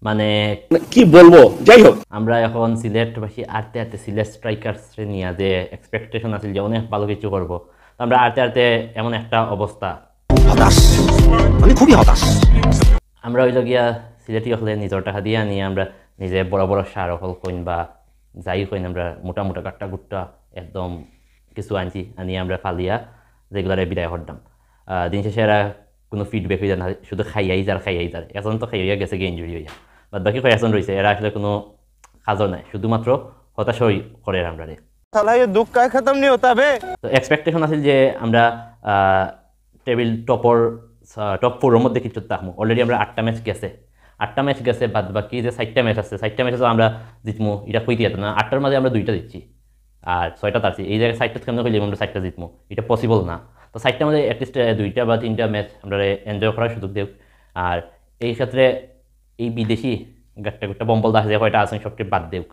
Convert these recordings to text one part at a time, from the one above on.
মানে কি বলবো, যাই হোক আমরা এখন সিলেটবাসী আরতে আরতে সিলেট স্ট্রাইকার্স নিয়ে যে এক্সপেকটেশন আছে যে অনেক ভালো কিছু করবো, তো আমরা আরতে আরতে এমন একটা অবস্থা, হতাশ, আমি খুবই হতাশ। আমরা হইল গিয়া সিলেটি হলে নিজের টাকা দিয়ে আনি, আমরা নিজে বড় বড় সার হল কইন বা যাই কইন, আমরা মোটা মোটা কাট্টা গুট্টা একদম কিছু আনছি, আনি আমরা ফালিয়া যেগুলারে বিদায় করতাম। দিন শেষে এরা কোনো ফিডব্যাক হয়ে যায় না, শুধু খাইয়াই যার এখন তো খাইয়া গেছে গিয়ে ইঞ্জুরি হইয়া, বাদ বাকি কয়েকজন রয়েছে এরা আসলে কোনো কাজও নাই, শুধুমাত্র হতাশই করে আমরা রে। साला ये दुख का खत्म नहीं होता बे। তো এক্সপেকটেশন আছিল যে আমরা টেবিল টপর টপ ফোরের মধ্যে কিছু থাকবো। অলরেডি আমরা 8টা ম্যাচ গেছে, 8টা ম্যাচ গেছে, বাদ বাকি যে 4টা ম্যাচ আছে, 4টা ম্যাচে তো আমরা জিতমু, এটা কইতে যেত না। 8টার মাঝে আমরা 2টা দিচ্ছি আর 6টা তারছি, এই জায়গায় 4টা কেমন হইলে আমরা 4টা জিতমু, এটা পসিবল না। তো 4টার মধ্যে অ্যাটলিস্ট 2টা বা 3টা ম্যাচ আমরা এনজয় করার সুযোগ দেব। আর এই ক্ষেত্রে এই বিদেশি গাট্টা গুট্টা বম্বল দাস যে কয়টা আছেন সবটি বাদ দেব,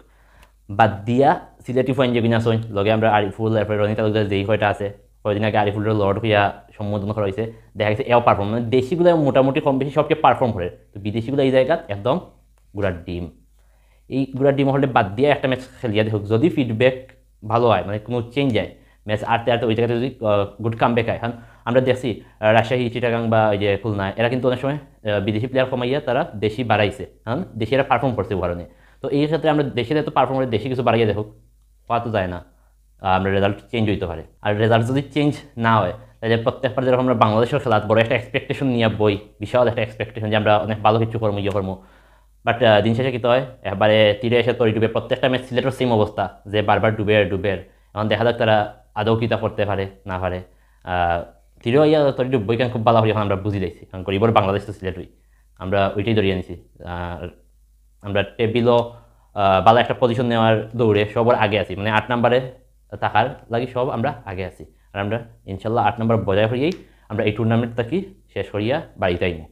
বাদ দিয়া সিলেটি ফাইন যেগুলো আসুন লগে আমরা আরিফুল এরপরে রনি তালুকদার যেই কয়টা আছে, কয়দিন আগে আরিফুলের লর্ড হইয়া সম্বোধন করা হয়েছে, দেখা গেছে এও পারফর্ম, মানে দেশিগুলো মোটামুটি কম বেশি সবকে পারফর্ম করে, তো বিদেশিগুলো এই জায়গাত একদম গুড়ার ডিম। এই গুড়ার ডিম হলে বাদ দিয়ে একটা ম্যাচ খেলিয়া দেখুক, যদি ফিডব্যাক ভালো হয়, মানে কোনো চেঞ্জ যায় ম্যাচ আটতে আটতে ওই জায়গাতে যদি গুড কামব্যাক হয়। কারণ আমরা দেখছি রাজশাহী, চিটাগাং বা এই যে খুলনা, এরা কিন্তু অনেক সময় বিদেশি প্লেয়ার কমাইয়া তারা দেশি বাড়াইছে, কারণ দেশিরা পারফর্ম করছে কারণে। তো এই ক্ষেত্রে আমরা দেশের এত পারফর্ম করে দেশি কিছু বাড়াইয়া দেখুক, পাওয়া তো যায় না, আমরা রেজাল্ট চেঞ্জ হইতে পারে। আর রেজাল্ট যদি চেঞ্জ না হয় তাহলে প্রত্যেকবার যেরকম আমরা বাংলাদেশের খেলাত বড় একটা এক্সপেকটেশন নিয়ে বই, বিশাল একটা এক্সপেকটেশন যে আমরা অনেক ভালো কিছু করবো ইয়ে করবো, বাট দিন শেষে কী হয়, এবারে তীরে এসে তরি ডুবে, প্রত্যেকটা ম্যাচ সিলেটের সেম অবস্থা যে বারবার ডুবের। এখন দেখা যাক তারা আদৌ কিতা করতে পারে না পারে। তীরেও ইয়া তরি ডুববই কেন খুব ভালো হয়ে এখন আমরা বুঝি দিয়েছি, কারণ গরিবর বাংলাদেশ তো সিলেটই, আমরা ওইটাই ধরিয়ে নিছি। আমরা টেবিলও ভালো একটা পজিশন নেওয়ার দৌড়ে সবার আগে আছি, মানে 8 নম্বরে থাকার লাগি সব আমরা আগে আছি। আর আমরা ইনশাল্লাহ 8 নম্বর বজায় হইয়েই আমরা এই টুর্নামেন্ট থাকি শেষ করিয়া বাড়িতে আইমু।